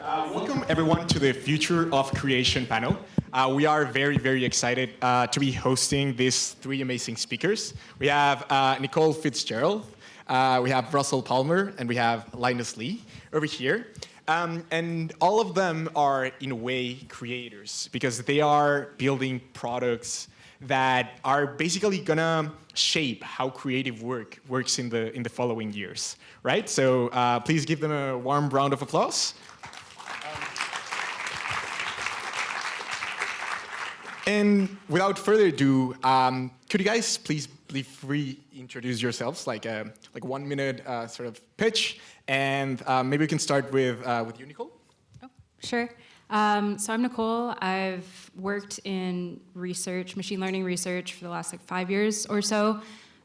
Welcome everyone to the Future of Creation panel. We are very, very excited to be hosting these three amazing speakers. We have Nicole Fitzgerald, we have Russel Palmer, and we have Linus Lee over here. And all of them are, in a way, creators because they are building products that are basically gonna shape how creative work works in the following years, right? So please give them a warm round of applause. And without further ado, could you guys please reintroduce yourselves, like 1 minute sort of pitch, and maybe we can start with you, Nicole. Oh, sure. So I'm Nicole. I've worked in research, machine learning research for the last 5 years or so.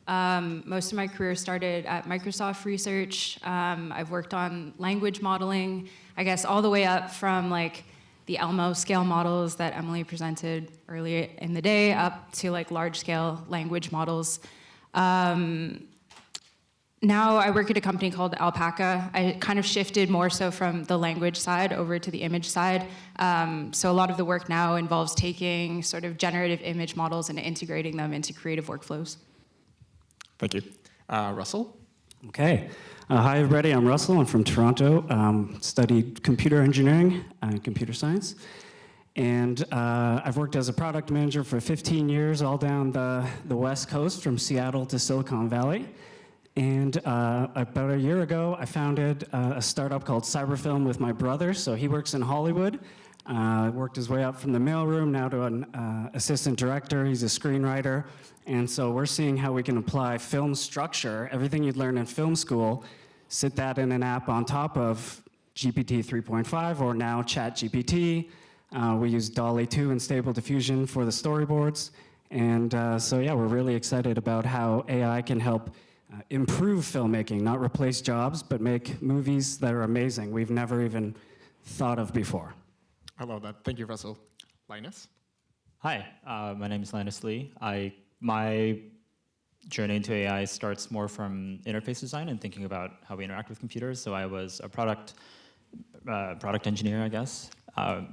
Most of my career started at Microsoft Research. I've worked on language modeling, I guess all the way up from the Elmo scale models that Emily presented earlier in the day up to large scale language models. Now I work at a company called Alpaca. I kind of shifted more so from the language side over to the image side. So a lot of the work now involves taking sort of generative image models and integrating them into creative workflows. Thank you. Russel? Okay. Hi, everybody. I'm Russell. I'm from Toronto. Studied computer engineering and computer science. And I've worked as a product manager for 15 years, all down the West Coast, from Seattle to Silicon Valley. And about a year ago, I founded a startup called CyberFilm with my brother. So he works in Hollywood. Worked his way up from the mailroom now to an assistant director. He's a screenwriter. And so we're seeing how we can apply film structure, everything you'd learn in film school, sit that in an app on top of GPT 3.5 or now ChatGPT. We use DALL-E 2 and Stable Diffusion for the storyboards. And so yeah, we're really excited about how AI can help improve filmmaking, not replace jobs, but make movies that are amazing we've never even thought of before. I love that. Thank you, Russell. Linus? Hi, my name is Linus Lee. My journey into AI starts more from interface design and thinking about how we interact with computers. So I was a product engineer, I guess,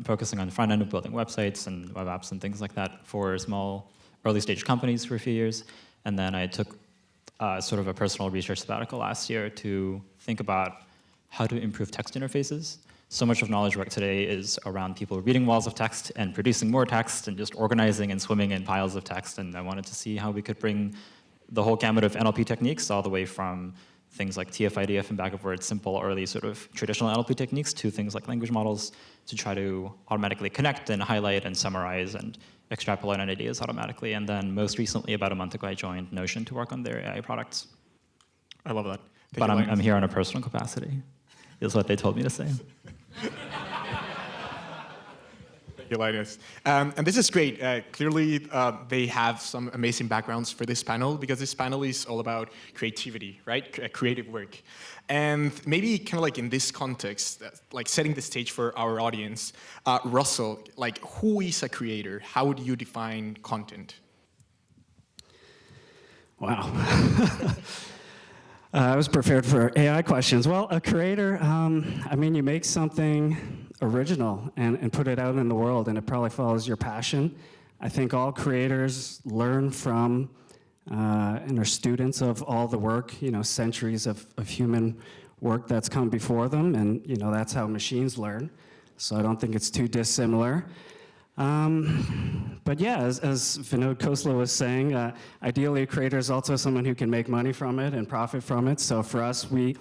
focusing on the front end of building websites and web apps and things like that for small early stage companies for a few years. And then I took sort of a personal research sabbatical last year to think about how to improve text interfaces. So much of knowledge work today is around people reading walls of text and producing more text and just organizing and swimming in piles of text. And I wanted to see how we could bring the whole gamut of NLP techniques, all the way from things like TF-IDF and back-of-word simple early sort of traditional NLP techniques to things like language models, to try to automatically connect and highlight and summarize and extrapolate on ideas automatically. And then most recently, about a month ago, I joined Notion to work on their AI products. I love that. But I'm here on a personal capacity, is what they told me to say. Thank you, Linus. And this is great. Clearly, they have some amazing backgrounds for this panel because this panel is all about creativity, right? Creative work. And maybe kind of in this context, setting the stage for our audience, Russell, who is a creator? How would you define content? Wow. I was prepared for AI questions. Well, a creator, I mean, you make something original and put it out in the world, and it probably follows your passion. I think all creators learn from and are students of all the work, centuries of human work that's come before them, and that's how machines learn. So I don't think it's too dissimilar. But yeah, as Vinod Khosla was saying, ideally a creator is also someone who can make money from it and profit from it. So for us, we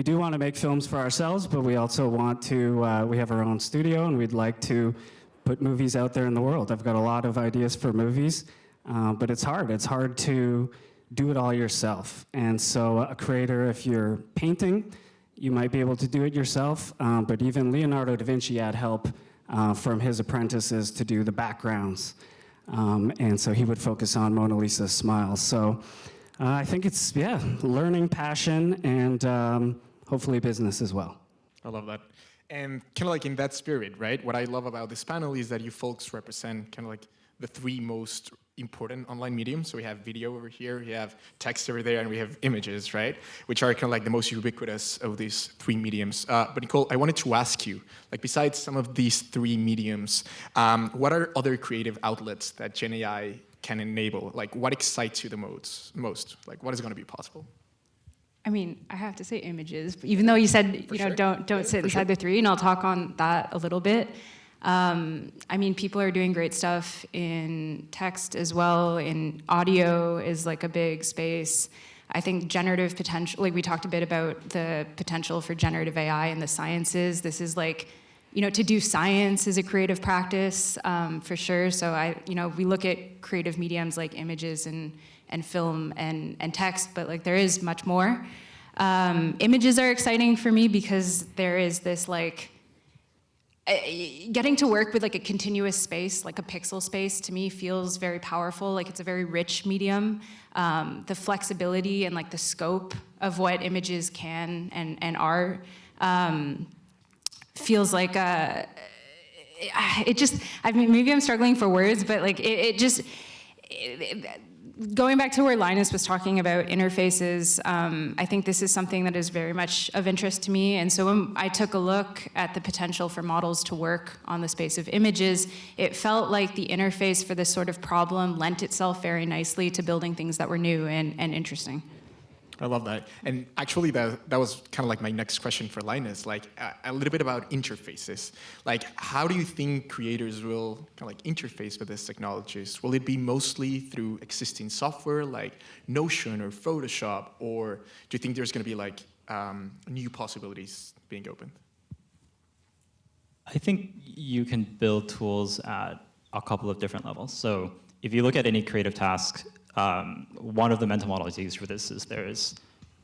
do want to make films for ourselves, but we also want to, we have our own studio and we'd like to put movies out there in the world. I've got a lot of ideas for movies, but it's hard. It's hard to do it all yourself. And so a creator, if you're painting, you might be able to do it yourself, but even Leonardo da Vinci had help from his apprentices to do the backgrounds. And so he would focus on Mona Lisa's smiles. So I think it's, yeah, learning, passion, and hopefully business as well. I love that. And kind of in that spirit, right? What I love about this panel is that you folks represent kind of the three most important online mediums. So we have video over here, we have text over there, and we have images, right? Which are kind of like the most ubiquitous of these three mediums. But Nicole, I wanted to ask you, like besides some of these three mediums, what are other creative outlets that GenAI can enable? Like what excites you the most? Like what is going to be possible? I mean, I have to say images, even though you said, Sure. don't sit inside the three, and I'll talk on that a little bit. I mean, people are doing great stuff in text as well, in audio is like a big space. I think generative potential, like we talked a bit about the potential for generative AI in the sciences. This is like, to do science is a creative practice, for sure. So we look at creative mediums like images and film and text, but like there is much more. Images are exciting for me because there is this like, getting to work with like a continuous space, like a pixel space, to me feels very powerful. Like it's a very rich medium. The flexibility and like the scope of what images can and are feels like maybe I'm struggling for words, but like going back to where Linus was talking about interfaces, I think this is something that is very much of interest to me. And so when I took a look at the potential for models to work on the space of images, it felt like the interface for this sort of problem lent itself very nicely to building things that were new and interesting. I love that. And actually, that was kind of like my next question for Linus, like a little bit about interfaces. Like, how do you think creators will kind of like interface with these technologies? Will it be mostly through existing software like Notion or Photoshop? Or do you think there's going to be like new possibilities being opened? I think you can build tools at a couple of different levels. So if you look at any creative task, one of the mental models used for this is there's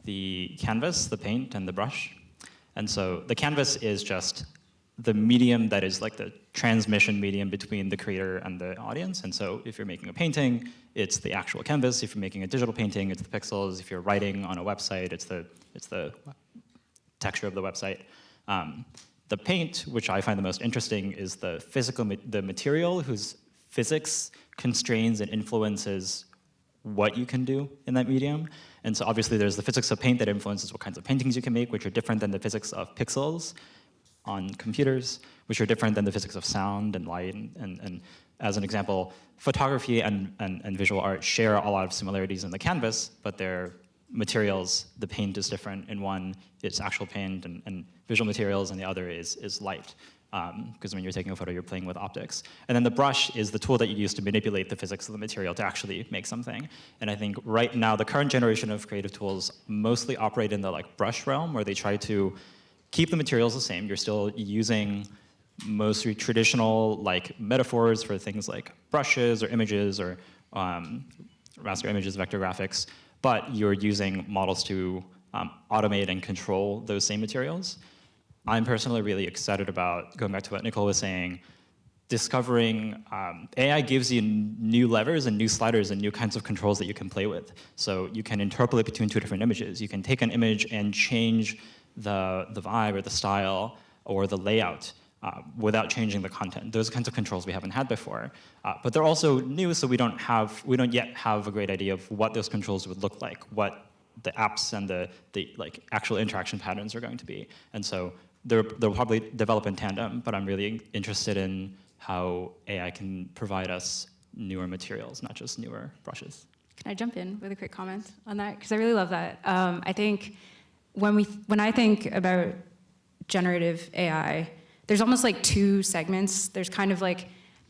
the canvas, the paint, and the brush. And so the canvas is just the medium that is like the transmission medium between the creator and the audience. And so if you're making a painting, it's the actual canvas. If you're making a digital painting, it's the pixels. If you're writing on a website, it's the texture of the website. The paint, which I find the most interesting, is the the material whose physics constrains and influences what you can do in that medium. And so obviously there's the physics of paint that influences what kinds of paintings you can make, which are different than the physics of pixels on computers, which are different than the physics of sound and light. And as an example, photography and visual art share a lot of similarities in the canvas, but their materials, the paint is different. In one, it's actual paint and visual materials, and the other is light. Because when you're taking a photo, you're playing with optics. And then the brush is the tool that you use to manipulate the physics of the material to actually make something. And I think right now, the current generation of creative tools mostly operate in the like brush realm, where they try to keep the materials the same. You're still using mostly traditional like metaphors for things like brushes or images or raster images, vector graphics, but you're using models to automate and control those same materials. I'm personally really excited about, going back to what Nicole was saying, discovering AI gives you new levers and new sliders and new kinds of controls that you can play with. So you can interpolate between two different images. You can take an image and change the vibe or the style or the layout without changing the content. Those kinds of controls we haven't had before. But they're also new, so we don't yet have a great idea of what those controls would look like, what the apps and the like actual interaction patterns are going to be. And so they'll probably develop in tandem, but I'm really interested in how AI can provide us newer materials, not just newer brushes. Can I jump in with a quick comment on that? Because I really love that. I think when I think about generative AI, there's almost like two segments. There's kind of like,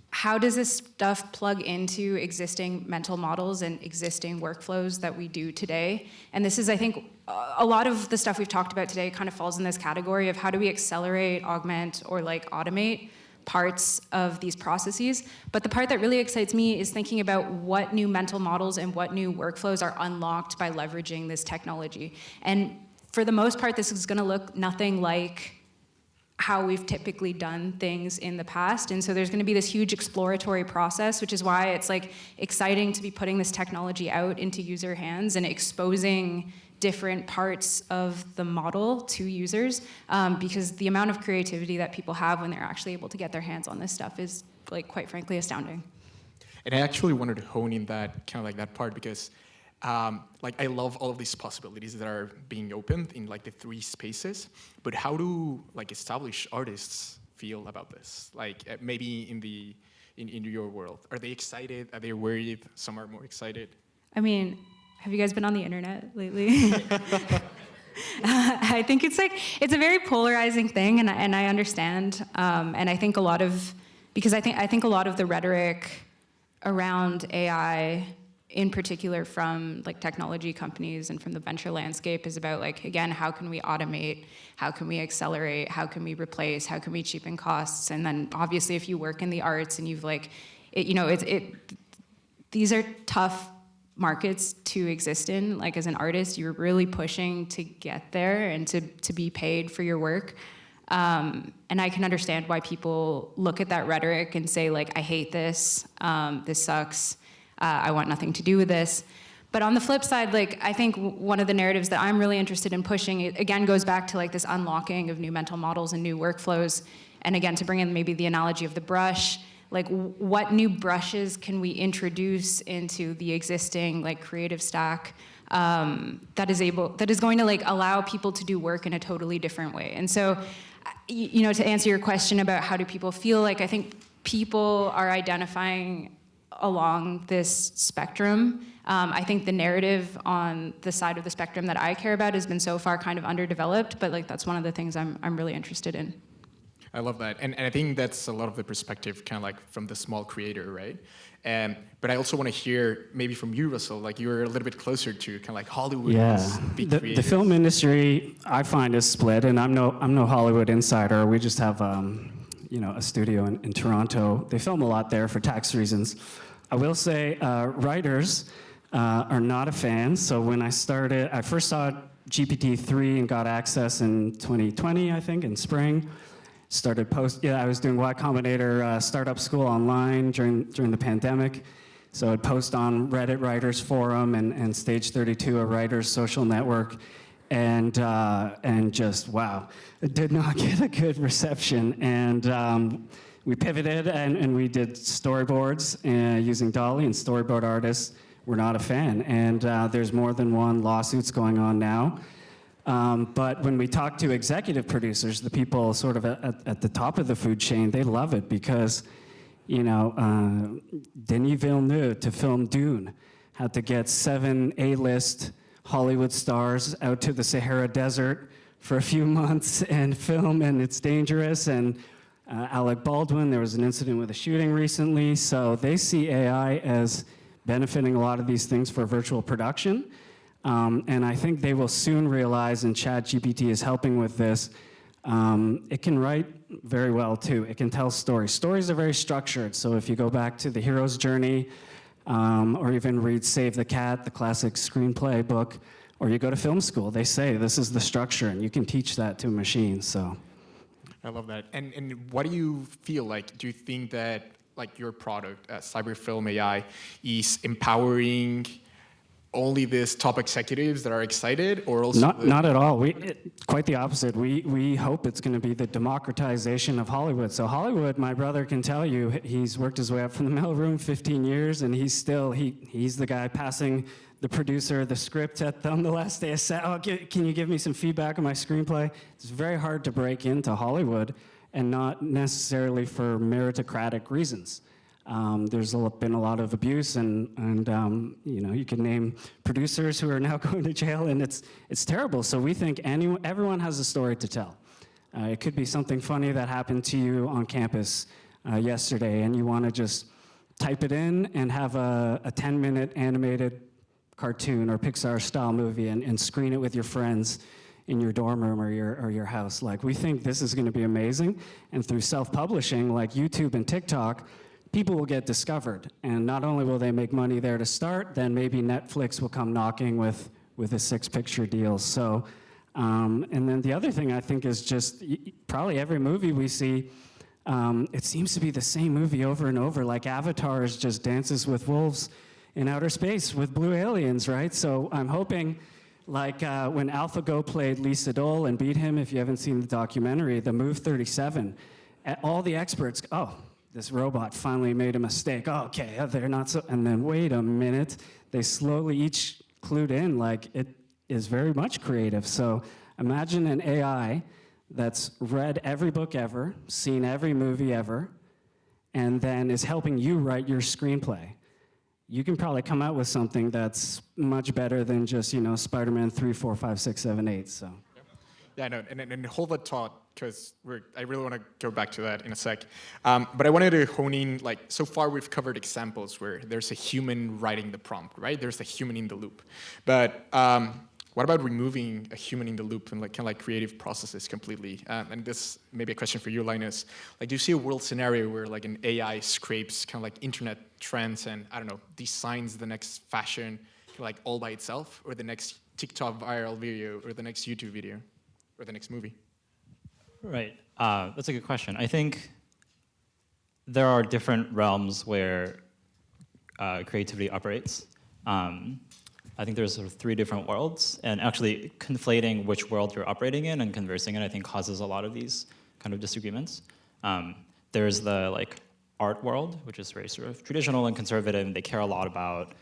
how does this stuff plug into existing mental models and existing workflows that we do today? And this is, I think, a lot of the stuff we've talked about today kind of falls in this category of how do we accelerate, augment, or like automate parts of these processes. But the part that really excites me is thinking about what new mental models and what new workflows are unlocked by leveraging this technology. And for the most part, this is gonna look nothing like how we've typically done things in the past. And so there's gonna be this huge exploratory process, which is why it's like exciting to be putting this technology out into user hands and exposing different parts of the model to users, because the amount of creativity that people have when they're actually able to get their hands on this stuff is, like, quite frankly, astounding. And I actually wanted to hone in that kind of like that part because like I love all of these possibilities that are being opened in like the three spaces, but how do like established artists feel about this? Like maybe in your world, are they excited? Are they worried? Some are more excited. I mean, have you guys been on the internet lately? I think it's a very polarizing thing, and I understand, and I think because I think a lot of the rhetoric around AI, in particular from like technology companies and from the venture landscape, is about like, again, how can we automate, how can we accelerate, how can we replace, how can we cheapen costs, and then obviously if you work in the arts and you've like, these are tough markets to exist in. Like as an artist, you're really pushing to get there and to be paid for your work. And I can understand why people look at that rhetoric and say like, I hate this, this sucks, I want nothing to do with this. But on the flip side, like I think one of the narratives that I'm really interested in pushing, it again goes back to like this unlocking of new mental models and new workflows. And again, to bring in maybe the analogy of the brush, like what new brushes can we introduce into the existing like creative stack that is going to like allow people to do work in a totally different way. And so, to answer your question about how do people feel, like I think people are identifying along this spectrum. I think the narrative on the side of the spectrum that I care about has been so far kind of underdeveloped, but like that's one of the things I'm really interested in. I love that. And I think that's a lot of the perspective kind of like from the small creator, right? But I also want to hear maybe from you, Russel, like you're a little bit closer to kind of like Hollywood. Yeah, the film industry I find is split, and I'm no Hollywood insider. We just have a studio in Toronto. They film a lot there for tax reasons. I will say writers are not a fan. So when I first saw GPT-3 and got access in 2020, I think, in spring. I was doing Y Combinator startup school online during the pandemic. So I'd post on Reddit Writers Forum and Stage 32, a writers' social network, and just, wow, it did not get a good reception. And we pivoted and we did storyboards using DALL-E, and storyboard artists were not a fan. And there's more than one lawsuits going on now. But when we talk to executive producers, the people sort of at the top of the food chain, they love it because, Denis Villeneuve to film Dune had to get 7 A-list Hollywood stars out to the Sahara Desert for a few months and film, and it's dangerous. And Alec Baldwin, there was an incident with a shooting recently, so they see AI as benefiting a lot of these things for virtual production. And I think they will soon realize, and ChatGPT is helping with this, it can write very well too. It can tell stories. Stories are very structured, so if you go back to The Hero's Journey, or even read Save the Cat, the classic screenplay book, or you go to film school, they say this is the structure, and you can teach that to a machine, so. I love that. And what do you feel like? Do you think that like your product, CyberFilm AI, is empowering only these top executives that are excited, or also not at all. Quite the opposite. We hope it's going to be the democratization of Hollywood. So Hollywood, my brother can tell you, he's worked his way up from the mailroom 15 years, and he's the guy passing the producer the script at on the last day of set. Oh, can you give me some feedback on my screenplay? It's very hard to break into Hollywood, and not necessarily for meritocratic reasons. There's been a lot of abuse, and you can name producers who are now going to jail, and it's terrible. So we think everyone has a story to tell. It could be something funny that happened to you on campus yesterday, and you want to just type it in and have a 10-minute animated cartoon or Pixar-style movie and screen it with your friends in your dorm room or your house. Like, we think this is going to be amazing, and through self-publishing like YouTube and TikTok, people will get discovered, and not only will they make money there to start, then maybe Netflix will come knocking with a 6-picture deal. So, and then the other thing I think is just probably every movie we see, it seems to be the same movie over and over. Like Avatar is just Dances with Wolves in outer space with blue aliens, right? So I'm hoping, like when AlphaGo played Lee Sedol and beat him, if you haven't seen the documentary, the Move 37, all the experts, this robot finally made a mistake. Oh, okay, they're not so, and then wait a minute, they slowly each clued in, like it is very much creative. So imagine an AI that's read every book ever, seen every movie ever, and then is helping you write your screenplay. You can probably come out with something that's much better than just, Spider-Man 3, 4, 5, 6, 7, 8, so. Yeah, no, and hold that thought, because I really want to go back to that in a sec. But I wanted to hone in, like, so far we've covered examples where there's a human writing the prompt, right? There's a human in the loop. But what about removing a human in the loop and kind of like creative processes completely? And this may be a question for you, Linus. Like, do you see a world scenario where like an AI scrapes kind of like internet trends and, I don't know, designs the next fashion like all by itself, or the next TikTok viral video, or the next YouTube video, or the next movie? Right. That's a good question. I think there are different realms where creativity operates. I think there's sort of 3 different worlds, and actually conflating which world you're operating in and conversing in, I think, causes a lot of these kind of disagreements. There's the like art world, which is very sort of traditional and conservative, and they care a lot about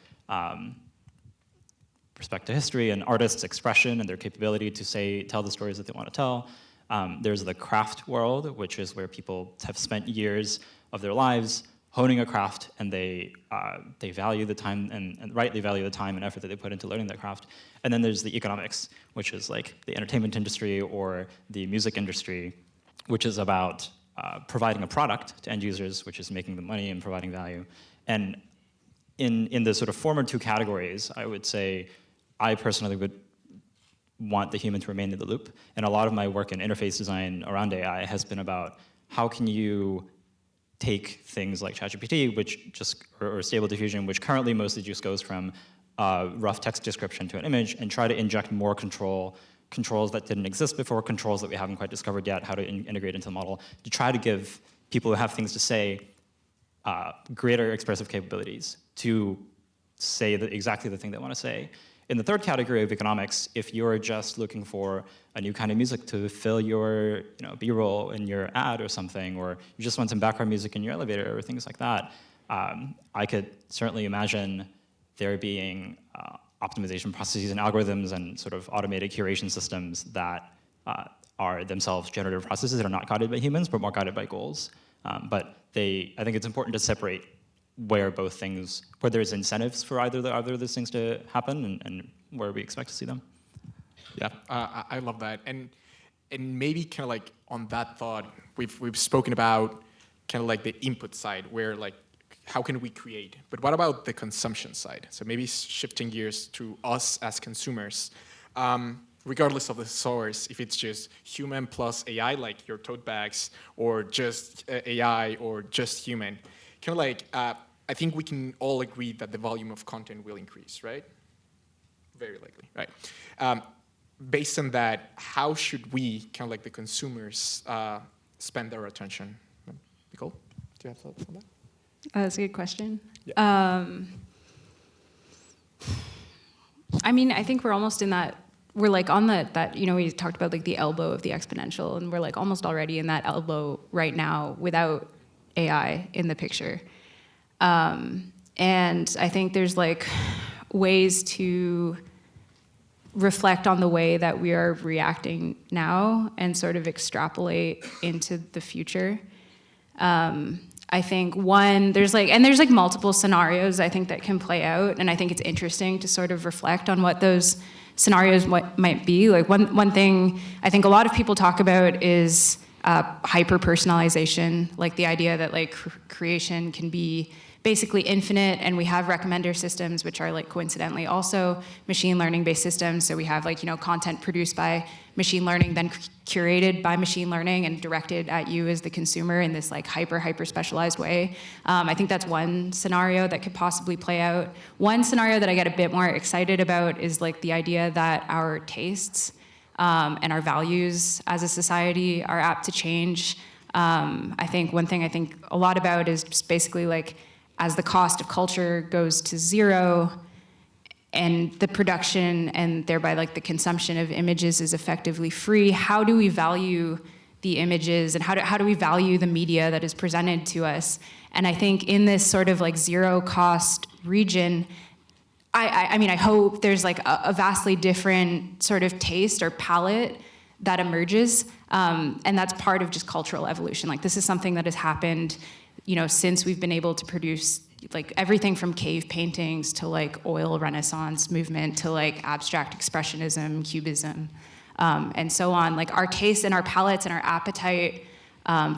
respect to history and artists' expression and their capability to tell the stories that they want to tell. There's the craft world, which is where people have spent years of their lives honing a craft, and they value the time and rightly value the time and effort that they put into learning that craft. And then there's the economics, which is like the entertainment industry or the music industry, which is about providing a product to end users, which is making them money and providing value. And in the sort of former 2 categories, I would say I personally would want the human to remain in the loop. And a lot of my work in interface design around AI has been about how can you take things like ChatGPT, or Stable Diffusion, which currently mostly just goes from rough text description to an image, and try to inject more controls that didn't exist before, controls that we haven't quite discovered yet, how to integrate into the model, to try to give people who have things to say greater expressive capabilities to say exactly the thing they want to say. In the 3rd category of economics, if you're just looking for a new kind of music to fill your B-roll in your ad or something, or you just want some background music in your elevator or things like that, I could certainly imagine there being optimization processes and algorithms and sort of automated curation systems that are themselves generative processes that are not guided by humans, but more guided by goals. But I think it's important to separate where there's incentives for either of those things to happen, and where we expect to see them. Yeah, I love that. And maybe kind of like on that thought, we've spoken about kind of like the input side, where like how can we create? But what about the consumption side? So maybe shifting gears to us as consumers, regardless of the source, if it's just human plus AI, like your tote bags, or just AI, or just human, kind of like, I think we can all agree that the volume of content will increase, right? Very likely, right? Based on that, how should we, kind of like the consumers, spend their attention? Nicole, do you have thoughts on that? That's a good question. Yeah. I mean, I think we're almost in that. We're like on that, we talked about like the elbow of the exponential, and we're like almost already in that elbow right now without AI in the picture. And I think there's like ways to reflect on the way that we are reacting now and sort of extrapolate into the future. I think there's like multiple scenarios I think that can play out, and I think it's interesting to sort of reflect on what those scenarios might be. Like one thing I think a lot of people talk about is hyper-personalization, like the idea that like creation can be basically infinite, and we have recommender systems, which are like coincidentally also machine learning based systems. So we have like, content produced by machine learning, then curated by machine learning and directed at you as the consumer in this like hyper specialized way. I think that's one scenario that could possibly play out. One scenario that I get a bit more excited about is like the idea that our tastes and our values as a society are apt to change. I think one thing I think a lot about is just basically like, as the cost of culture goes to zero and the production and thereby like the consumption of images is effectively free, how do we value the images, and how do we value the media that is presented to us. And I think in this sort of like zero cost region, I mean, I hope there's like a vastly different sort of taste or palette that emerges, and that's part of just cultural evolution. Like this is something that has happened, you know, since we've been able to produce like everything from cave paintings to like oil Renaissance movement to like abstract expressionism, cubism, and so on. Like our taste and our palates and our appetite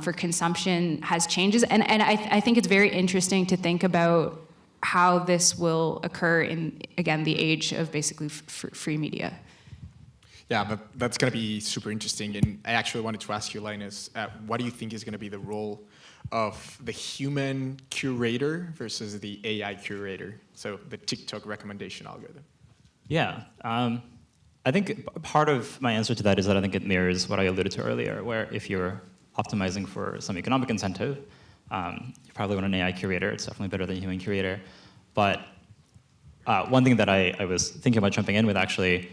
for consumption has changes, and I think it's very interesting to think about how this will occur in, again, the age of basically free media. Yeah, that's going to be super interesting. And I actually wanted to ask you, Linus, what do you think is going to be the role of the human curator versus the AI curator? So the TikTok recommendation algorithm. Yeah. I think part of my answer to that is that I think it mirrors what I alluded to earlier, where if you're optimizing for some economic incentive, you probably want an AI curator. It's definitely better than a human curator. But one thing that I was thinking about jumping in with actually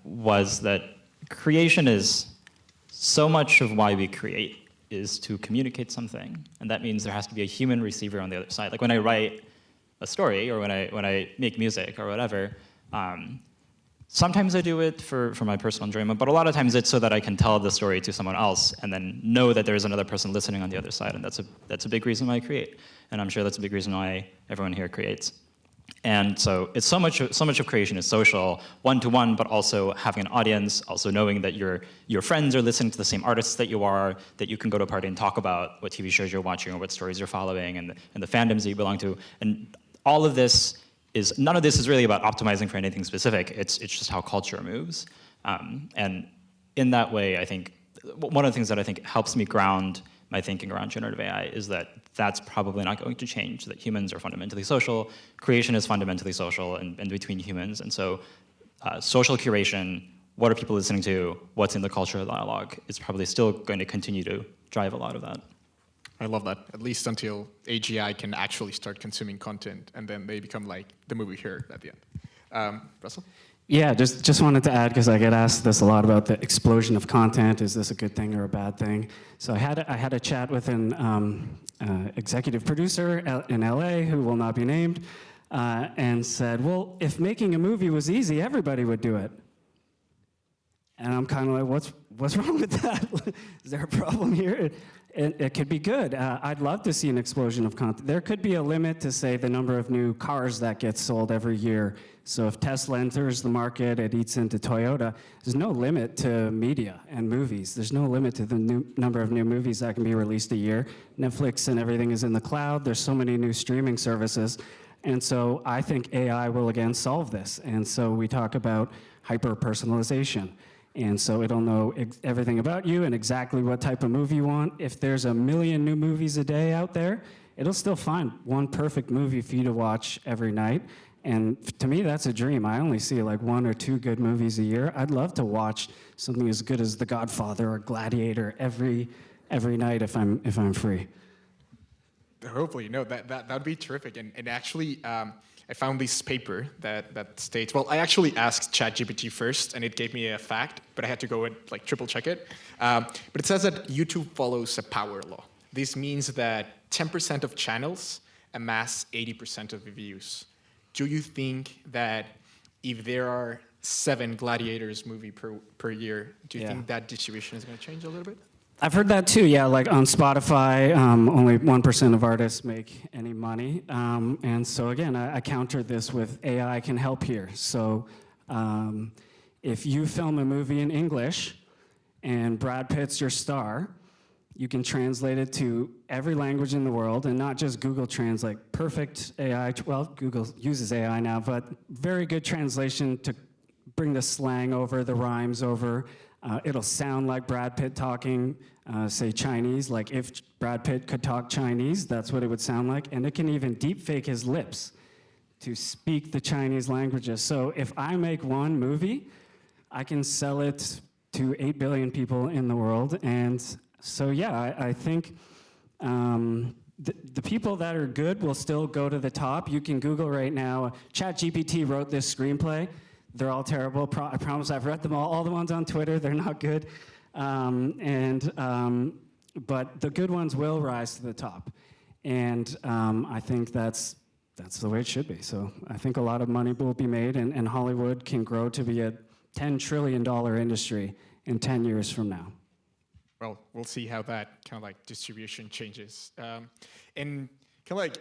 was that creation is so much of why we create is to communicate something. And that means there has to be a human receiver on the other side. Like when I write a story or when I make music or whatever, sometimes I do it for my personal enjoyment, but a lot of times it's so that I can tell the story to someone else and then know that there's another person listening on the other side, and that's a big reason why I create. And I'm sure that's a big reason why everyone here creates. And so it's so much of creation is social, one-to-one, but also having an audience, also knowing that your friends are listening to the same artists that you are, that you can go to a party and talk about what TV shows you're watching or what stories you're following and the fandoms that you belong to. And all of this none of this is really about optimizing for anything specific. It's just how culture moves. And in that way, I think one of the things that I think helps me ground my thinking around generative AI is that that's probably not going to change, that humans are fundamentally social, creation is fundamentally social and between humans. And so social curation, what are people listening to, what's in the cultural dialogue, is probably still going to continue to drive a lot of that. I love that, at least until AGI can actually start consuming content, and then they become like the movie here at the end. Russell? Yeah, just wanted to add, because I get asked this a lot about the explosion of content. Is this a good thing or a bad thing? So I had a chat with an executive producer in LA who will not be named, and said, well, if making a movie was easy, everybody would do it. And I'm kind of like, what's wrong with that? Is there a problem here? It could be good. I'd love to see an explosion of content. There could be a limit to, say, the number of new cars that get sold every year. So if Tesla enters the market, it eats into Toyota. There's no limit to media and movies. There's no limit to the number of new movies that can be released a year. Netflix and everything is in the cloud. There's so many new streaming services. And so I think AI will, again, solve this. And so we talk about hyper-personalization. And so it'll know everything about you and exactly what type of movie you want. If there's 1 million new movies a day out there, it'll still find one perfect movie for you to watch every night. And to me, that's a dream. I only see like 1 or 2 good movies a year. I'd love to watch something as good as The Godfather or Gladiator every night if I'm free. Hopefully, no, that would be terrific. And actually, I found this paper that states, well, I actually asked ChatGPT first, and it gave me a fact, but I had to go and like triple check it. But it says that YouTube follows a power law. This means that 10% of channels amass 80% of the views. Do you think that if there are 7 Gladiators movie per year, do you think that distribution is going to change a little bit? I've heard that too, yeah, like on Spotify, only 1% of artists make any money. And so again, I counter this with AI can help here. So if you film a movie in English and Brad Pitt's your star, you can translate it to every language in the world, and not just Google Translate, perfect AI, well, Google uses AI now, but very good translation to bring the slang over, the rhymes over. It'll sound like Brad Pitt talking, say, Chinese. Like if Brad Pitt could talk Chinese, that's what it would sound like. And it can even deep fake his lips to speak the Chinese languages. So if I make one movie, I can sell it to 8 billion people in the world. And so, yeah, I think the people that are good will still go to the top. You can Google right now, ChatGPT wrote this screenplay. They're all terrible. I promise I've read them all the ones on Twitter. They're not good. But the good ones will rise to the top. And I think that's the way it should be. So I think a lot of money will be made, and Hollywood can grow to be a $10 trillion industry in 10 years from now. Well, we'll see how that kind of like distribution changes. And kind of like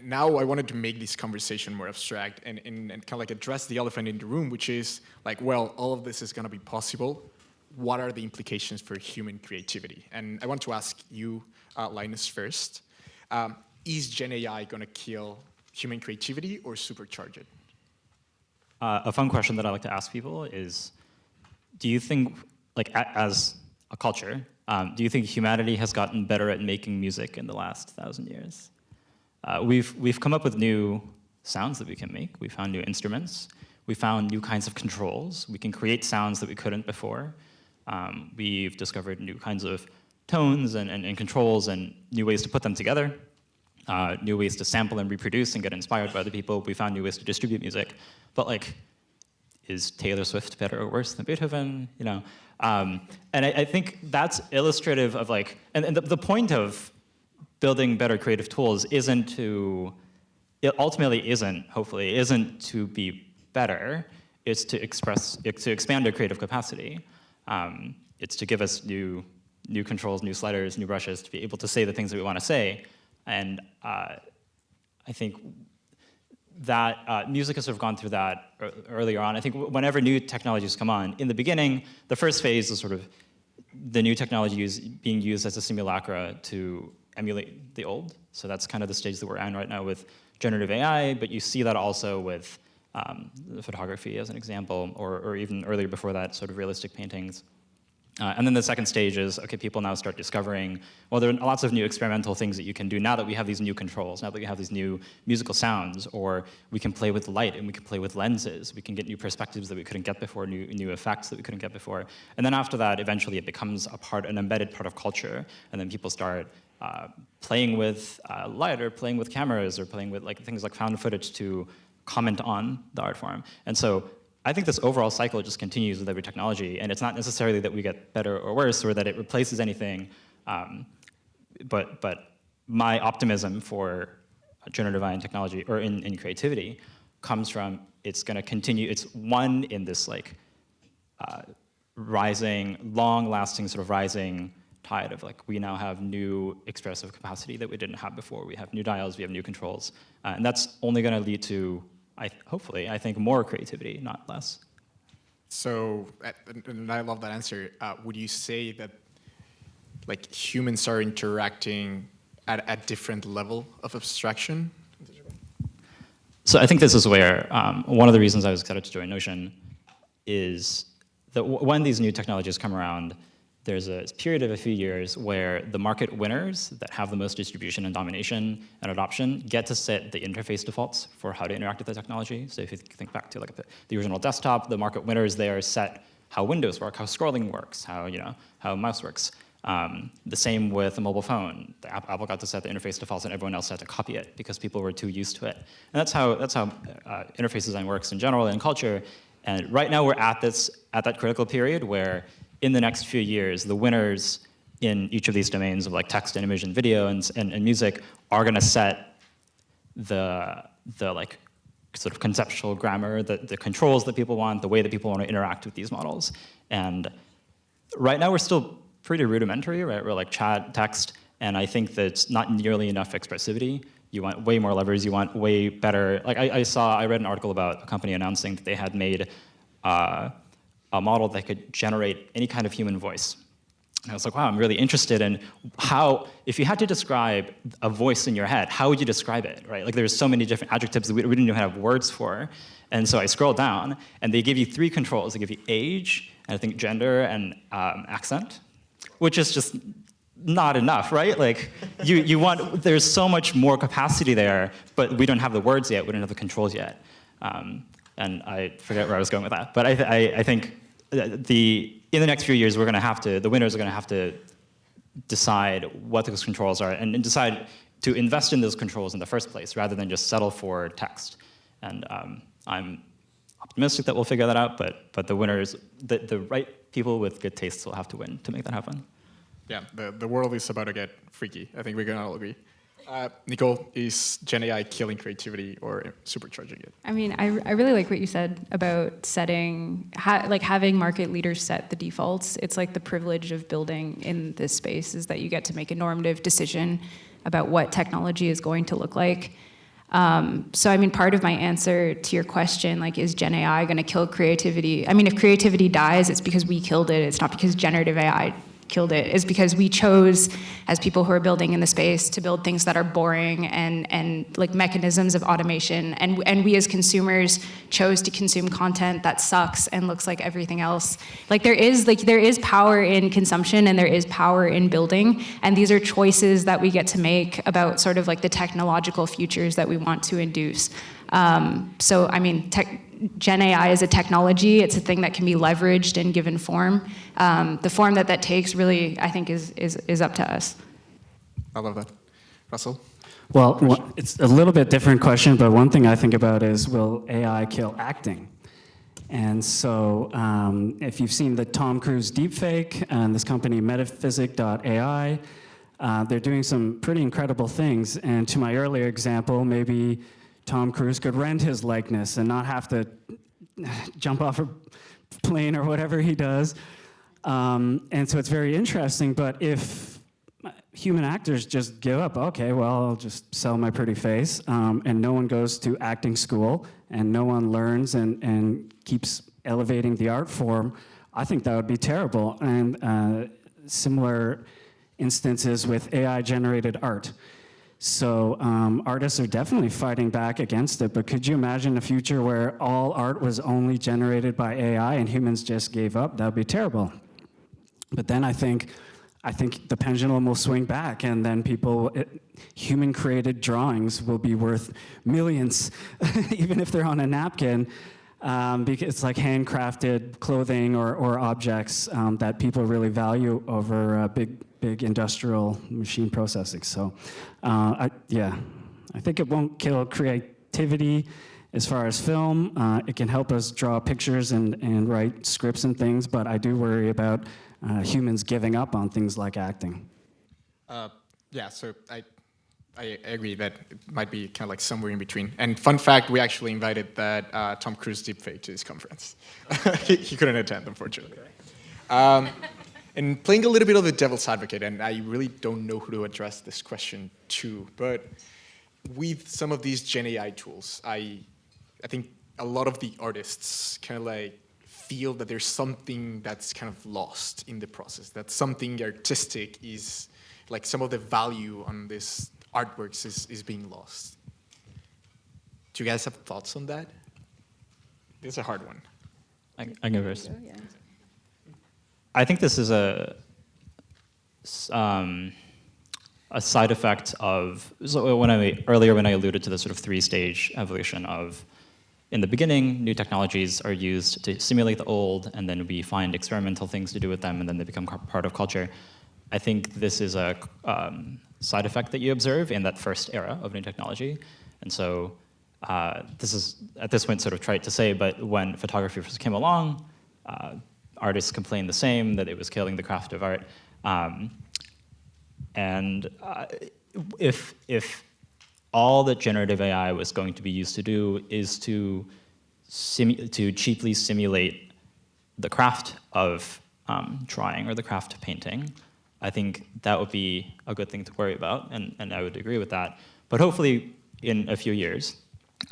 now I wanted to make this conversation more abstract and kind of like address the elephant in the room, which is like, well, all of this is going to be possible. What are the implications for human creativity? And I want to ask you, Linus, first. Is GenAI going to kill human creativity or supercharge it? A fun question that I like to ask people is, do you think, like as a culture, do you think humanity has gotten better at making music in the last 1,000 years? We've come up with new sounds that we can make. We found new instruments. We found new kinds of controls. We can create sounds that we couldn't before. We've discovered new kinds of tones and controls and new ways to put them together, new ways to sample and reproduce and get inspired by other people. We found new ways to distribute music. But like, is Taylor Swift better or worse than Beethoven? You know, and I think that's illustrative of like, and the point of building better creative tools isn't to, it ultimately isn't, hopefully, isn't to be better. It's to expand our creative capacity. It's to give us new controls, new sliders, new brushes to be able to say the things that we want to say. And I think that music has sort of gone through that earlier on. I think whenever new technologies come on, in the beginning, the first phase is sort of the new technology being used as a simulacra to emulate the old. So that's kind of the stage that we're in right now with generative AI, but you see that also with photography as an example, or even earlier before that, sort of realistic paintings. And then the second stage is, okay, people now start discovering, well, there are lots of new experimental things that you can do now that we have these new controls, now that we have these new musical sounds, or we can play with light and we can play with lenses. We can get new perspectives that we couldn't get before, new effects that we couldn't get before. And then after that, eventually it becomes an embedded part of culture, and then people start playing with light, or playing with cameras, or playing with like things like found footage to comment on the art form. And so I think this overall cycle just continues with every technology, and it's not necessarily that we get better or worse, or that it replaces anything, but my optimism for generative AI and technology, or in creativity, comes from it's going to continue. It's one in this like rising, long-lasting sort of rising tide of like, we now have new expressive capacity that we didn't have before. We have new dials, we have new controls, and that's only going to lead to, hopefully, I think, more creativity, not less. So, and I love that answer. Would you say that like humans are interacting at a different level of abstraction? So I think this is where one of the reasons I was excited to join Notion is that when these new technologies come around, there's a period of a few years where the market winners that have the most distribution and domination and adoption get to set the interface defaults for how to interact with the technology. So if you think back to like the original desktop, the market winners there set how Windows work, how scrolling works, how mouse works. The same with a mobile phone. Apple got to set the interface defaults, and everyone else had to copy it because people were too used to it. And that's how interface design works in general and in culture. And right now we're at that critical period where in the next few years, the winners in each of these domains of like text and image and video and music are going to set the like sort of conceptual grammar, the controls that people want, the way that people want to interact with these models. And right now we're still pretty rudimentary, right? We're like chat, text, and I think that it's not nearly enough expressivity. You want way more levers. You want way better. Like I read an article about a company announcing that they had made a model that could generate any kind of human voice. And I was like, wow, I'm really interested in how, if you had to describe a voice in your head, how would you describe it, right? Like there's so many different adjectives that we didn't even have words for. And so I scrolled down, and they give you 3 controls. They give you age, and I think gender, and accent, which is just not enough, right? Like you want, there's so much more capacity there, but we don't have the words yet. We don't have the controls yet. And I forget where I was going with that. But I think in the next few years, the winners are going to have to decide what those controls are and decide to invest in those controls in the first place rather than just settle for text. And I'm optimistic that we'll figure that out, but the winners, the right people with good tastes will have to win to make that happen. Yeah, the world is about to get freaky. I think we can all agree. Nicole, is GenAI killing creativity or supercharging it? I mean, I really like what you said about setting, like having market leaders set the defaults. It's like the privilege of building in this space is that you get to make a normative decision about what technology is going to look like. So I mean, part of my answer to your question, like, is Gen AI going to kill creativity? I mean, if creativity dies, it's because we killed it. It's not because generative AI killed it. It's because we chose, as people who are building in the space, to build things that are boring and like mechanisms of automation. And we as consumers chose to consume content that sucks and looks like everything else. Like there is power in consumption and there is power in building. And these are choices that we get to make about sort of like the technological futures that we want to induce. So I mean, Gen AI is a technology. It's a thing that can be leveraged in given form. The form that takes really, I think, is up to us. I love that. Russell? Well, it's a little bit different question, but one thing I think about is, will AI kill acting? And so if you've seen the Tom Cruise deepfake and this company metaphysic.ai, they're doing some pretty incredible things. And to my earlier example, maybe Tom Cruise could rent his likeness and not have to jump off a plane or whatever he does. And so it's very interesting, but if human actors just give up, okay, well, I'll just sell my pretty face, and no one goes to acting school, and no one learns and keeps elevating the art form, I think that would be terrible. And similar instances with AI-generated art. So artists are definitely fighting back against it, but could you imagine a future where all art was only generated by AI and humans just gave up? That would be terrible. But then I think the pendulum will swing back, and then human-created drawings will be worth millions, even if they're on a napkin, because it's like handcrafted clothing or objects that people really value over big industrial machine processing. So, I think it won't kill creativity as far as film. It can help us draw pictures and write scripts and things, but I do worry about humans giving up on things like acting. Yeah, so I agree that it might be kind of like somewhere in between. And fun fact, we actually invited that Tom Cruise deepfake to this conference. He couldn't attend, unfortunately. And playing a little bit of the devil's advocate, and I really don't know who to address this question to, but with some of these Gen AI tools, I think a lot of the artists kind of like feel that there's something that's kind of lost in the process, that something artistic is, like some of the value on this artworks is being lost. Do you guys have thoughts on that? It's a hard one. I go first. Yeah. I think this is a side effect of, so earlier when I alluded to the sort of three-stage evolution of, in the beginning, new technologies are used to simulate the old, and then we find experimental things to do with them, and then they become part of culture. I think this is a side effect that you observe in that first era of new technology. And so this is, at this point, sort of trite to say, but when photography first came along, artists complained the same, that it was killing the craft of art. If all that generative AI was going to be used to do is to cheaply simulate the craft of drawing or the craft of painting, I think that would be a good thing to worry about, and I would agree with that. But hopefully, in a few years,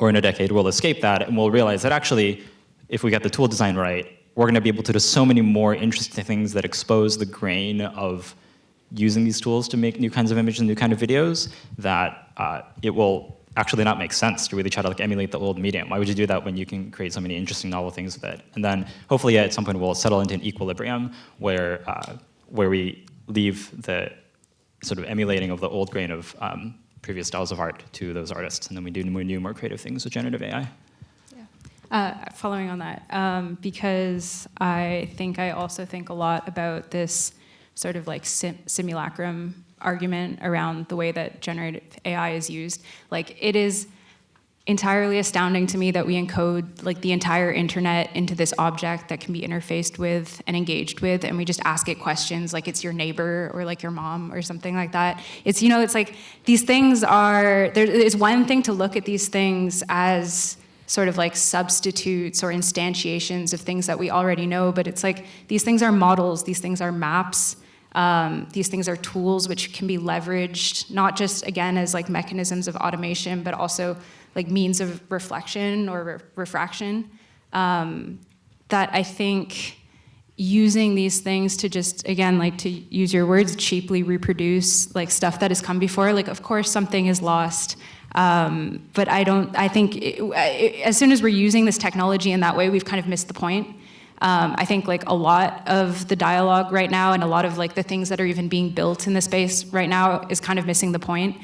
or in a decade, we'll escape that, and we'll realize that actually, if we get the tool design right, we're going to be able to do so many more interesting things that expose the grain of using these tools to make new kinds of images and new kind of videos, that it will actually not make sense to really try to like emulate the old medium. Why would you do that when you can create so many interesting novel things with it? And then hopefully at some point we'll settle into an equilibrium where we leave the sort of emulating of the old grain of previous styles of art to those artists, and then we do new, more creative things with generative AI. Following on that, because I also think a lot about this sort of like simulacrum argument around the way that generative AI is used. Like it is, entirely astounding to me that we encode like the entire internet into this object that can be interfaced with and engaged with, and we just ask it questions like it's your neighbor or like your mom or something like that. It's, you know, it's like these things are, it's one thing to look at these things as sort of like substitutes or instantiations of things that we already know, but it's like these things are models, these things are maps, these things are tools which can be leveraged, not just, again, as like mechanisms of automation, but also like means of reflection or refraction, that I think using these things to just, again, like to use your words, cheaply reproduce like stuff that has come before, like of course something is lost, but I think as soon as we're using this technology in that way, we've kind of missed the point. I think like a lot of the dialogue right now and a lot of like the things that are even being built in the space right now is kind of missing the point.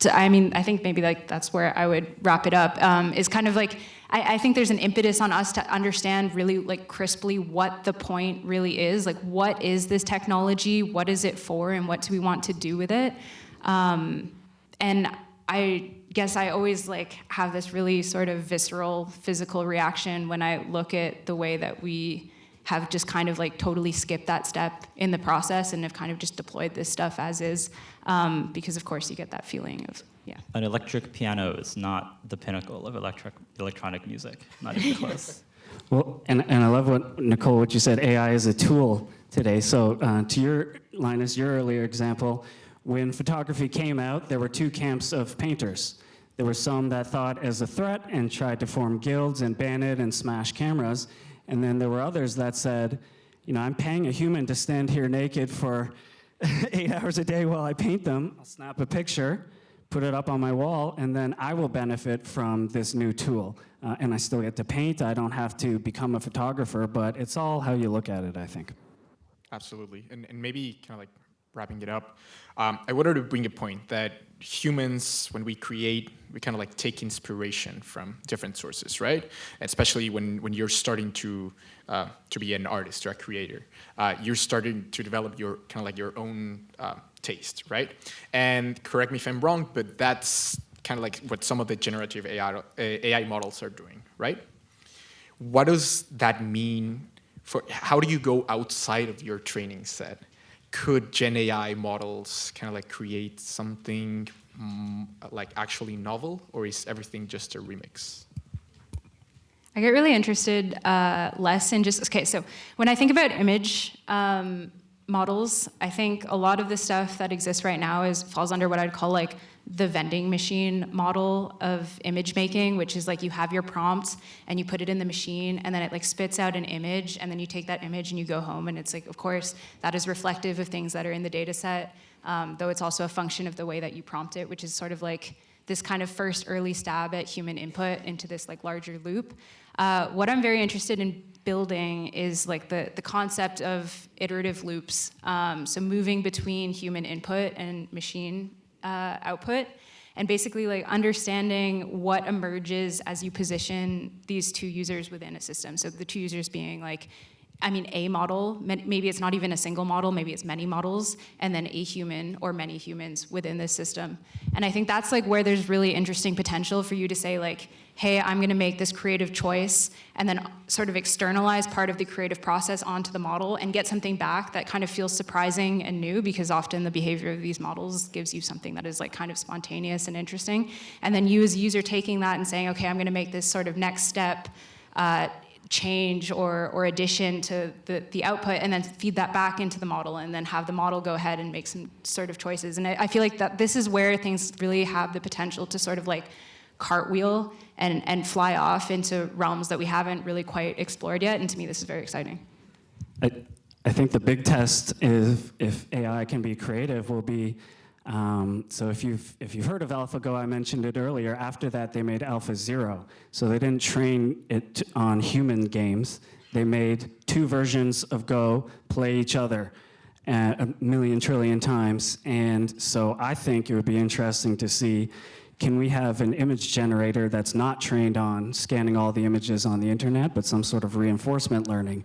So, I mean, I think maybe like that's where I would wrap it up, is kind of like, I think there's an impetus on us to understand really like crisply what the point really is. Like, what is this technology? What is it for? And what do we want to do with it? And I guess I always like have this really sort of visceral physical reaction when I look at the way that we have just kind of like totally skipped that step in the process and have kind of just deployed this stuff as is, because of course you get that feeling of, yeah. An electric piano is not the pinnacle of electronic music, not even close. Well, and I love what, Nicole, what you said, AI is a tool today. So to your, Linus, your earlier example, when photography came out, there were two camps of painters. There were some that thought as a threat and tried to form guilds and ban it and smash cameras. And then there were others that said, you know, I'm paying a human to stand here naked for 8 hours a day while I paint them. I'll snap a picture, put it up on my wall, and then I will benefit from this new tool. And I still get to paint. I don't have to become a photographer, but it's all how you look at it, I think. Absolutely. And maybe kind of like wrapping it up, I wanted to bring a point that humans, when we create, we kind of like take inspiration from different sources, right? Especially when you're starting to be an artist or a creator, you're starting to develop your kind of like your own taste, right? And correct me if I'm wrong, but that's kind of like what some of the generative AI models are doing, right? What does that mean for, how do you go outside of your training set? Could Gen AI models kind of like create something like actually novel, or is everything just a remix? I get really interested less in just, okay, so when I think about image models, I think a lot of the stuff that exists right now falls under what I'd call like the vending machine model of image making, which is like you have your prompt and you put it in the machine and then it like spits out an image, and then you take that image and you go home, and it's like, of course, that is reflective of things that are in the data set, though it's also a function of the way that you prompt it, which is sort of like this kind of first early stab at human input into this like larger loop. What I'm very interested in building is like the concept of iterative loops. So moving between human input and machine output, and basically like understanding what emerges as you position these two users within a system. So the two users being like, I mean, a model, maybe it's not even a single model, maybe it's many models, and then a human or many humans within this system. And I think that's like where there's really interesting potential for you to say like, hey, I'm gonna make this creative choice, and then sort of externalize part of the creative process onto the model and get something back that kind of feels surprising and new, because often the behavior of these models gives you something that is like kind of spontaneous and interesting. And then you as a user taking that and saying, okay, I'm gonna make this sort of next step change or addition to the output, and then feed that back into the model, and then have the model go ahead and make some sort of choices. And I feel like that this is where things really have the potential to sort of like cartwheel and fly off into realms that we haven't really quite explored yet. And to me, this is very exciting. I think the big test is if AI can be creative will be, so if you've heard of AlphaGo, I mentioned it earlier, after that they made AlphaZero. So they didn't train it on human games. They made 2 versions of Go play each other a million trillion times. And so I think it would be interesting to see, can we have an image generator that's not trained on scanning all the images on the internet, but some sort of reinforcement learning?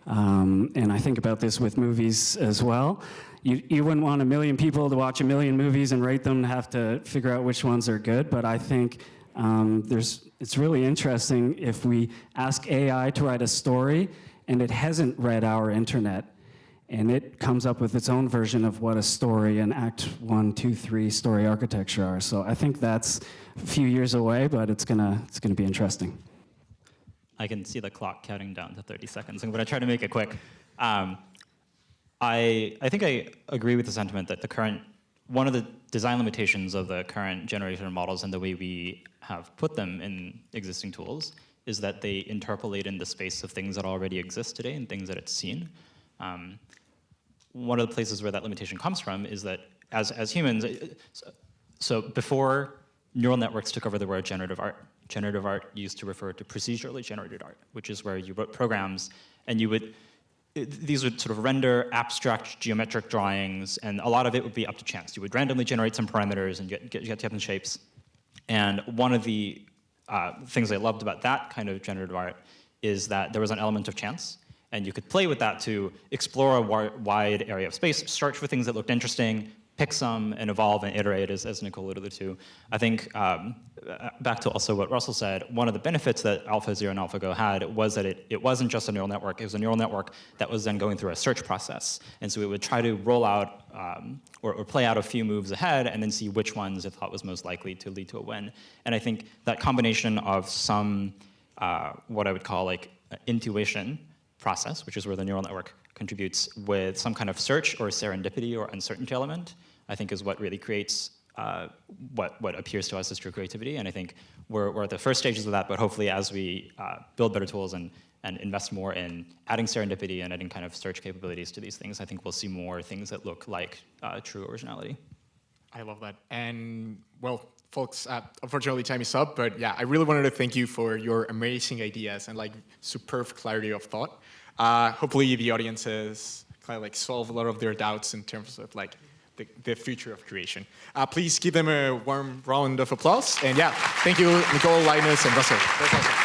And I think about this with movies as well. You wouldn't want 1 million people to watch 1 million movies and rate them and have to figure out which ones are good, but I think it's really interesting if we ask AI to write a story and it hasn't read our internet, and it comes up with its own version of what a story and Act 1, 2, 3 story architecture are. So I think that's a few years away, but it's gonna be interesting. I can see the clock counting down to 30 seconds. I'm going to try to make it quick. I think I agree with the sentiment that one of the design limitations of the current generation of models and the way we have put them in existing tools is that they interpolate in the space of things that already exist today and things that it's seen. One of the places where that limitation comes from is that as humans, so before neural networks took over the word generative art used to refer to procedurally generated art, which is where you wrote programs and these would sort of render abstract geometric drawings, and a lot of it would be up to chance. You would randomly generate some parameters and get different shapes. And one of the things I loved about that kind of generative art is that there was an element of chance, and you could play with that to explore a wide area of space, search for things that looked interesting, pick some, and evolve and iterate, as Nicole alluded to. I think, back to also what Russell said, one of the benefits that AlphaZero and AlphaGo had was that it wasn't just a neural network, it was a neural network that was then going through a search process. And so it would try to roll out or play out a few moves ahead and then see which ones it thought was most likely to lead to a win. And I think that combination of some, what I would call like intuition process, which is where the neural network contributes, with some kind of search or serendipity or uncertainty element, I think is what really creates what appears to us as true creativity. And I think we're at the first stages of that, but hopefully as we build better tools and invest more in adding serendipity and adding kind of search capabilities to these things, I think we'll see more things that look like true originality. I love that. And well, folks, unfortunately time is up, but yeah, I really wanted to thank you for your amazing ideas and like superb clarity of thought. Hopefully the audience has kind of like solved a lot of their doubts in terms of like the future of creation. Please give them a warm round of applause. And yeah, thank you, Nicole, Linus, and Russell. That's awesome.